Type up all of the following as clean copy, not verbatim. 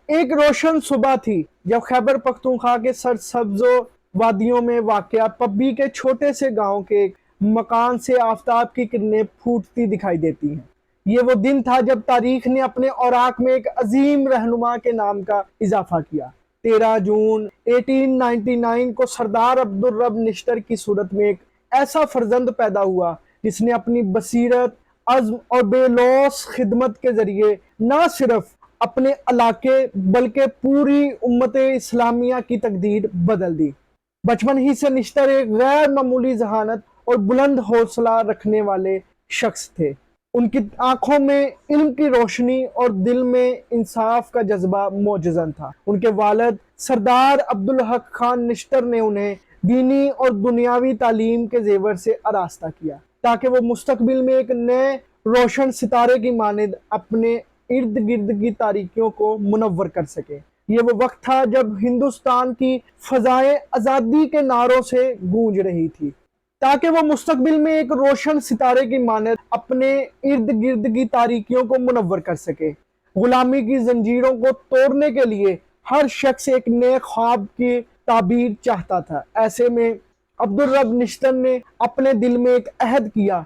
ایک روشن صبح تھی جب خیبر پختونخوا کے سرسبز وادیوں میں واقع پبی کے چھوٹے سے گاؤں کے ایک مکان سے آفتاب کی کرنیں پھوٹتی دکھائی دیتی ہیں۔ یہ وہ دن تھا جب تاریخ نے اپنے اوراق میں ایک عظیم رہنما کے نام کا اضافہ کیا۔ 13 جون 1899 کو سردار عبدالرب نشتر کی صورت میں ایک ایسا فرزند پیدا ہوا جس نے اپنی بصیرت، عزم اور بے لوث خدمت کے ذریعے نہ صرف اپنے علاقے بلکہ پوری امت اسلامیہ کی تقدیر بدل دی۔ بچپن ہی سے نشتر ایک غیر معمولی ذہانت اور بلند حوصلہ رکھنے والے شخص تھے۔ ان کی آنکھوں میں علم کی روشنی اور دل میں انصاف کا جذبہ موجزن تھا۔ ان کے والد سردار عبدالحق خان نشتر نے انہیں دینی اور دنیاوی تعلیم کے زیور سے آراستہ کیا تاکہ وہ مستقبل میں ایک نئے روشن ستارے کی مانند اپنے ارد گرد کی تاریکیوں کو منور کر سکے۔ یہ وہ وقت تھا جب ہندوستان کی فضائیں آزادی کے نعروں سے گونج رہی تھی تاکہ وہ مستقبل میں ایک روشن ستارے کی مانند اپنے ارد گرد کی تاریکیوں کو منور کر سکے۔ غلامی کی زنجیروں کو توڑنے کے لیے ہر شخص ایک نئے خواب کی تعبیر چاہتا تھا۔ ایسے میں عبدالرب نشتر نے اپنے دل میں ایک عہد کیا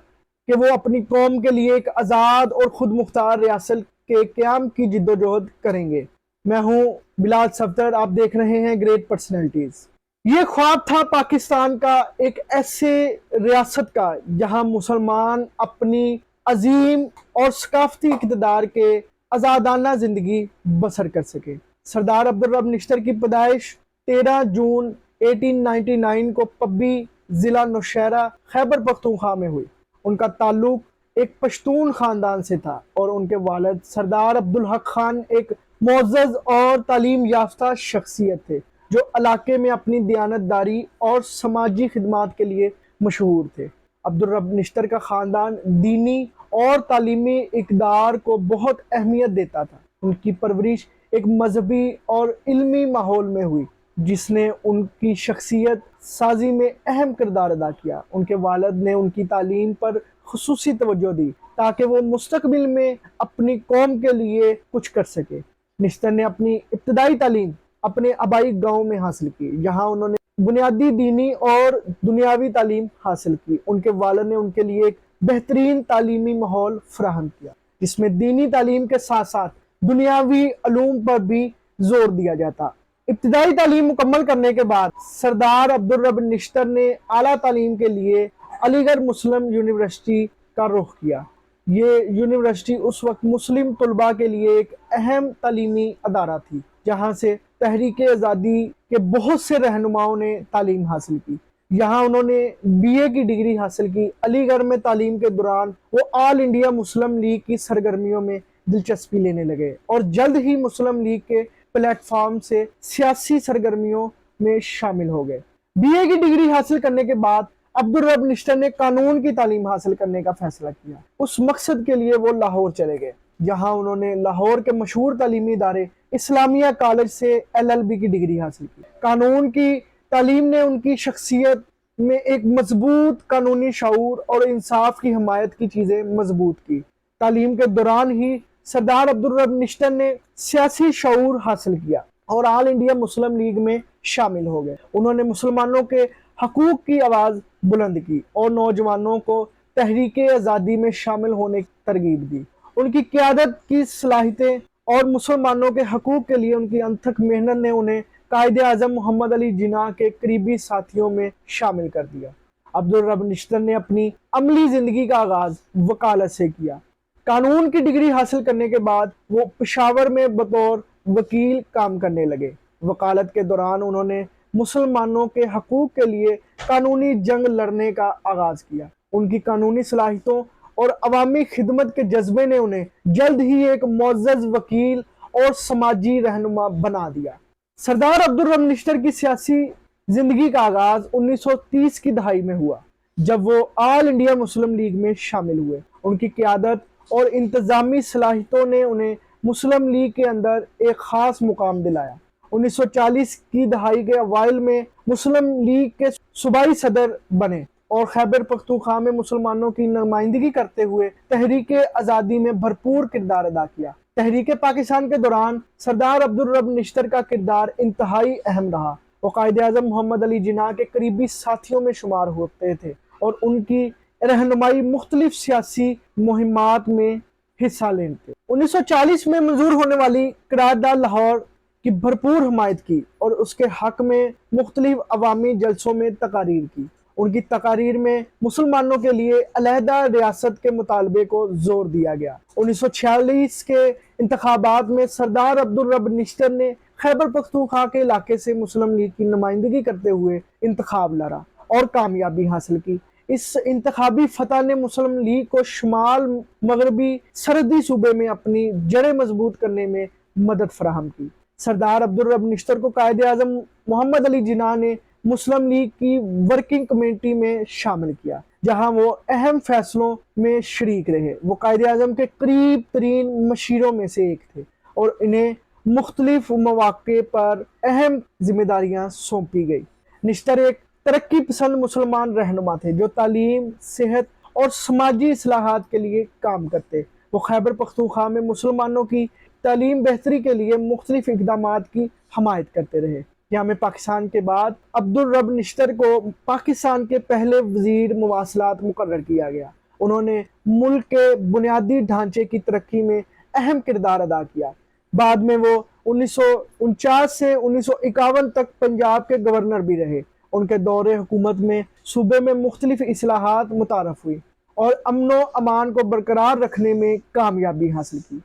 کہ وہ اپنی قوم کے لیے ایک آزاد اور خود مختار ریاست کے قیام کی جد و جہد کریں گے۔ میں ہوں بلال صفدر، آپ دیکھ رہے ہیں گریٹ پرسنالٹیز۔ یہ خواب تھا پاکستان کا ایک ایسے ریاست کا جہاں مسلمان اپنی عظیم اور ثقافتی اقتدار کے آزادانہ زندگی بسر کر سکے۔ سردار عبدالرب نشتر کی پیدائش 13 جون 1899 کو پبی ضلع نوشہرہ خیبر پختونخوا میں ہوئی۔ ان کا تعلق ایک پشتون خاندان سے تھا اور ان کے والد سردار عبدالحق خان ایک معزز اور تعلیم یافتہ شخصیت تھے جو علاقے میں اپنی دیانتداری اور سماجی خدمات کے لیے مشہور تھے۔ عبدالرب نشتر کا خاندان دینی اور تعلیمی اقدار کو بہت اہمیت دیتا تھا۔ ان کی پرورش ایک مذہبی اور علمی ماحول میں ہوئی جس نے ان کی شخصیت سازی میں اہم کردار ادا کیا۔ ان کے والد نے ان کی تعلیم پر خصوصی توجہ دی تاکہ وہ مستقبل میں اپنی قوم کے لیے کچھ کر سکے۔ نشتر نے اپنی ابتدائی تعلیم اپنے آبائی گاؤں میں حاصل کی جہاں انہوں نے بنیادی دینی اور دنیاوی تعلیم حاصل کی۔ ان کے والد نے ان کے لیے ایک بہترین تعلیمی ماحول فراہم کیا جس میں دینی تعلیم کے ساتھ ساتھ دنیاوی علوم پر بھی زور دیا جاتا۔ ابتدائی تعلیم مکمل کرنے کے بعد سردار عبدالرب نشتر نے اعلیٰ تعلیم کے لیے علی گڑھ مسلم یونیورسٹی کا رخ کیا۔ یہ یونیورسٹی اس وقت مسلم طلباء کے لیے ایک اہم تعلیمی ادارہ تھی جہاں سے تحریک آزادی کے بہت سے رہنماؤں نے تعلیم حاصل کی۔ یہاں انہوں نے بی اے کی ڈگری حاصل کی۔ علی گڑھ میں تعلیم کے دوران وہ آل انڈیا مسلم لیگ کی سرگرمیوں میں دلچسپی لینے لگے اور جلد ہی مسلم لیگ کے پلیٹ فارم سے سیاسی سرگرمیوں میں شامل ہو گئے۔ بی اے کی ڈگری حاصل کرنے کے بعد عبدالرب نشتر نے قانون کی تعلیم حاصل کرنے کا فیصلہ کیا۔ اس مقصد کے لیے وہ لاہور چلے گئے جہاں انہوں نے لاہور کے مشہور تعلیمی ادارے اسلامیہ کالج سے LLB کی ڈگری حاصل کی۔ قانون کی تعلیم نے ان کی شخصیت میں ایک مضبوط قانونی شعور اور انصاف کی حمایت کی چیزیں مضبوط کی۔ تعلیم کے دوران ہی سردار عبدالرب نشتر نے سیاسی شعور حاصل کیا اور آل انڈیا مسلم لیگ میں شامل ہو گئے۔ انہوں نے مسلمانوں کے حقوق کی آواز بلند کی اور نوجوانوں کو تحریک آزادی میں شامل ہونے کی ترغیب دی۔ ان کی قیادت کی صلاحیتیں اور مسلمانوں کے حقوق کے لیے ان کی انتھک محنت نے انہیں قائد اعظم محمد علی جناح کے قریبی ساتھیوں میں شامل کر دیا۔ عبدالرب نشتر نے اپنی عملی زندگی کا آغاز وکالت سے کیا۔ قانون کی ڈگری حاصل کرنے کے بعد وہ پشاور میں بطور وکیل کام کرنے لگے۔ وکالت کے دوران انہوں نے مسلمانوں کے حقوق کے لیے قانونی جنگ لڑنے کا آغاز کیا۔ ان کی قانونی صلاحیتوں اور عوامی خدمت کے جذبے نے انہیں جلد ہی ایک معزز وکیل اور سماجی رہنما بنا دیا۔ سردار عبدالرب نشتر کی سیاسی زندگی کا آغاز 1930 کی دہائی میں ہوا جب وہ آل انڈیا مسلم لیگ میں شامل ہوئے۔ ان کی قیادت اور انتظامی صلاحیتوں نے انہیں مسلم لیگ کے اندر ایک خاص مقام دلایا۔ 1940 کی دہائی کے اوائل میں مسلم لیگ کے صوبائی صدر بنے اور خیبر پختونخوا میں مسلمانوں کی نمائندگی کرتے ہوئے تحریک آزادی میں بھرپور کردار ادا کیا۔ تحریک پاکستان کے دوران سردار عبدالرب نشتر کا کردار انتہائی اہم رہا۔ وہ قائد اعظم محمد علی جناح کے قریبی ساتھیوں میں شمار ہوتے تھے اور ان کی رہنمائی مختلف سیاسی مہمات میں حصہ لیتے۔ 1940 میں منظور ہونے والی قرارداد لاہور کی بھرپور حمایت کی اور اس کے حق میں مختلف عوامی جلسوں میں تقاریر کی۔ ان کی تقاریر میں مسلمانوں کے لیے علیحدہ ریاست کے مطالبے کو زور دیا گیا۔ 1946 کے انتخابات میں سردار عبدالرب نشتر نے خیبر پختونخوا کے علاقے سے مسلم لیگ کی نمائندگی کرتے ہوئے انتخاب لڑا اور کامیابی حاصل کی۔ اس انتخابی فتح نے مسلم لیگ کو شمال مغربی سرحدی صوبے میں اپنی جڑیں مضبوط کرنے میں مدد فراہم کی۔ سردار عبدالرب نشتر کو قائد اعظم محمد علی جناح نے مسلم لیگ کی ورکنگ کمیٹی میں شامل کیا، جہاں وہ اہم فیصلوں میں شریک رہے۔ وہ قائد اعظم کے قریب ترین مشیروں میں سے ایک تھے اور انہیں مختلف مواقع پر اہم ذمہ داریاں سونپی گئی۔ نشتر ایک ترقی پسند مسلمان رہنما تھے جو تعلیم، صحت اور سماجی اصلاحات کے لیے کام کرتے۔ وہ خیبر پختونخوا میں مسلمانوں کی تعلیم بہتری کے لیے مختلف اقدامات کی حمایت کرتے رہے۔ قیام پاکستان کے بعد عبدالرب نشتر کو پاکستان کے پہلے وزیر مواصلات مقرر کیا گیا۔ انہوں نے ملک کے بنیادی ڈھانچے کی ترقی میں اہم کردار ادا کیا۔ بعد میں وہ 1949 سے 1951 تک پنجاب کے گورنر بھی رہے۔ ان کے دور حکومت میں صوبے میں مختلف اصلاحات متعارف ہوئی اور امن و امان کو برقرار رکھنے میں کامیابی حاصل کی۔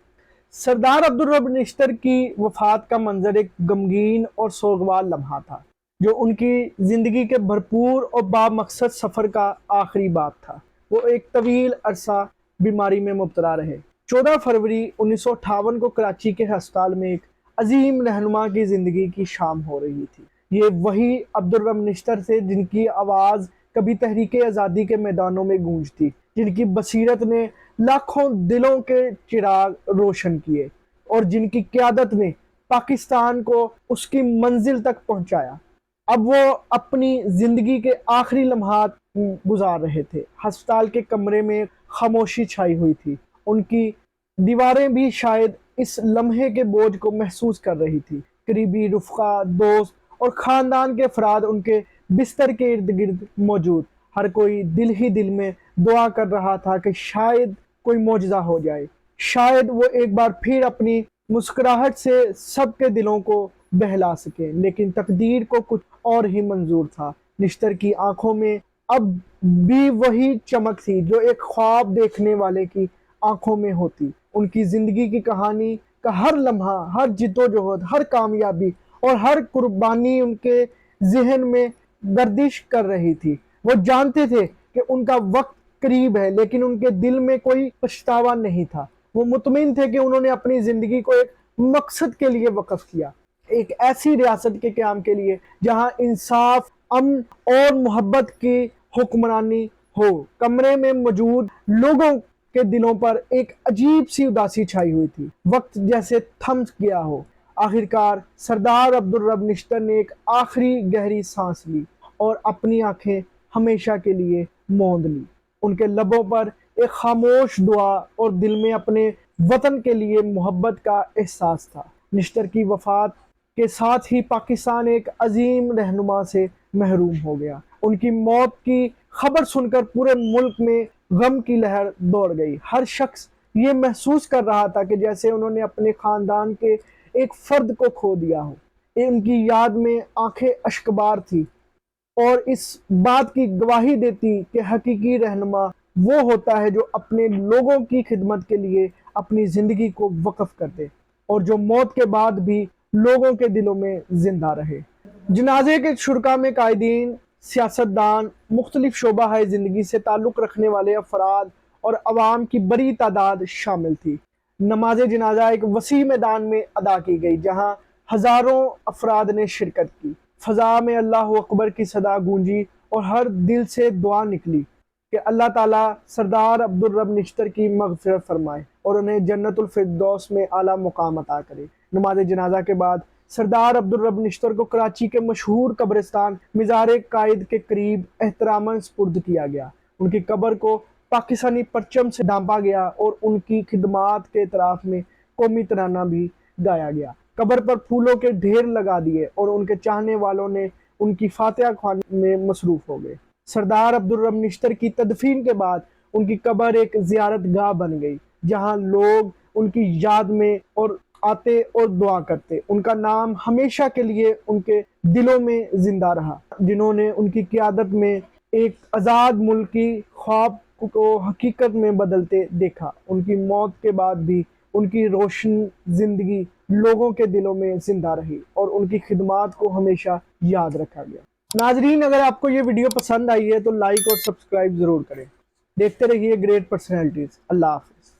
سردار عبدالرب نشتر کی وفات کا منظر ایک غمگین اور سوگوار لمحہ تھا، جو ان کی زندگی کے بھرپور اور بامقصد سفر کا آخری باب تھا۔ وہ ایک طویل عرصہ بیماری میں مبتلا رہے۔ 14 فروری 1958 کو کراچی کے ہسپتال میں ایک عظیم رہنما کی زندگی کی شام ہو رہی تھی۔ یہ وہی عبدالرب نشتر تھے جن کی آواز کبھی تحریک آزادی کے میدانوں میں گونجتی، جن کی بصیرت نے لاکھوں دلوں کے چراغ روشن کیے اور جن کی قیادت نے پاکستان کو اس کی منزل تک پہنچایا۔ اب وہ اپنی زندگی کے آخری لمحات گزار رہے تھے۔ ہسپتال کے کمرے میں خاموشی چھائی ہوئی تھی۔ ان کی دیواریں بھی شاید اس لمحے کے بوجھ کو محسوس کر رہی تھی۔ قریبی رفقا، دوست اور خاندان کے افراد ان کے بستر کے ارد گرد موجود۔ ہر کوئی دل ہی دل میں دعا کر رہا تھا کہ شاید کوئی معجزہ ہو جائے، شاید وہ ایک بار پھر اپنی مسکراہٹ سے سب کے دلوں کو بہلا سکے۔ لیکن تقدیر کو کچھ اور ہی منظور تھا۔ نشتر کی آنکھوں میں اب بھی وہی چمک تھی جو ایک خواب دیکھنے والے کی آنکھوں میں ہوتی۔ ان کی زندگی کی کہانی کا ہر لمحہ، ہر جدوجہد، ہر کامیابی اور ہر قربانی ان کے ذہن میں گردش کر رہی تھی۔ وہ جانتے تھے کہ ان کا وقت قریب ہے، لیکن ان کے دل میں کوئی پچھتاوا نہیں تھا۔ وہ مطمئن تھے کہ انہوں نے اپنی زندگی کو ایک مقصد کے لیے وقف کیا، ایک ایسی ریاست کے قیام کے لیے جہاں انصاف، امن اور محبت کی حکمرانی ہو۔ کمرے میں موجود لوگوں کے دلوں پر ایک عجیب سی اداسی چھائی ہوئی تھی، وقت جیسے تھم گیا ہو۔ آخرکار سردار عبدالرب نشتر نے ایک آخری گہری سانس لی اور اپنی آنکھیں ہمیشہ کے لیے موند لی۔ ان کے لبوں پر ایک خاموش دعا اور دل میں اپنے وطن کے لیے محبت کا احساس تھا۔ نشتر کی وفات کے ساتھ ہی پاکستان ایک عظیم رہنما سے محروم ہو گیا۔ ان کی موت کی خبر سن کر پورے ملک میں غم کی لہر دوڑ گئی۔ ہر شخص یہ محسوس کر رہا تھا کہ جیسے انہوں نے اپنے خاندان کے ایک فرد کو کھو دیا ہو۔ ان کی یاد میں آنکھیں اشکبار تھی اور اس بات کی گواہی دیتی کہ حقیقی رہنما وہ ہوتا ہے جو اپنے لوگوں کی خدمت کے لیے اپنی زندگی کو وقف کر دے اور جو موت کے بعد بھی لوگوں کے دلوں میں زندہ رہے۔ جنازے کے شرکا میں قائدین، سیاستدان، مختلف شعبہ زندگی سے تعلق رکھنے والے افراد اور عوام کی بڑی تعداد شامل تھی۔ نماز جنازہ ایک وسیع میدان میں ادا کی گئی جہاں ہزاروں افراد نے شرکت کی۔ فضا میں اللہ اکبر کی صدا گونجی اور ہر دل سے دعا نکلی کہ اللہ تعالیٰ سردار عبدالرب نشتر کی مغفرت فرمائے اور انہیں جنت الفردوس میں اعلیٰ مقام عطا کرے۔ نماز جنازہ کے بعد سردار عبدالرب نشتر کو کراچی کے مشہور قبرستان مزار قائد کے قریب احتراماً سپرد کیا گیا۔ ان کی قبر کو پاکستانی پرچم سے ڈھانپا گیا اور ان کی خدمات کے اعتراف میں قومی ترانہ بھی گایا گیا۔ قبر پر پھولوں کے ڈھیر لگا دیے اور ان کے چاہنے والوں نے ان کی فاتحہ خواندن میں مصروف ہو گئے۔ سردار عبدالرب نشتر کی تدفین کے بعد ان کی قبر ایک زیارت گاہ بن گئی، جہاں لوگ ان کی یاد میں اور آتے اور دعا کرتے۔ ان کا نام ہمیشہ کے لیے ان کے دلوں میں زندہ رہا، جنہوں نے ان کی قیادت میں ایک آزاد ملک کی خواب کو حقیقت میں بدلتے دیکھا۔ ان کی موت کے بعد بھی ان کی روشن زندگی لوگوں کے دلوں میں زندہ رہی اور ان کی خدمات کو ہمیشہ یاد رکھا گیا۔ ناظرین، اگر آپ کو یہ ویڈیو پسند آئی ہے تو لائک اور سبسکرائب ضرور کریں۔ دیکھتے رہیے گریٹ پرسنالٹیز۔ اللہ حافظ۔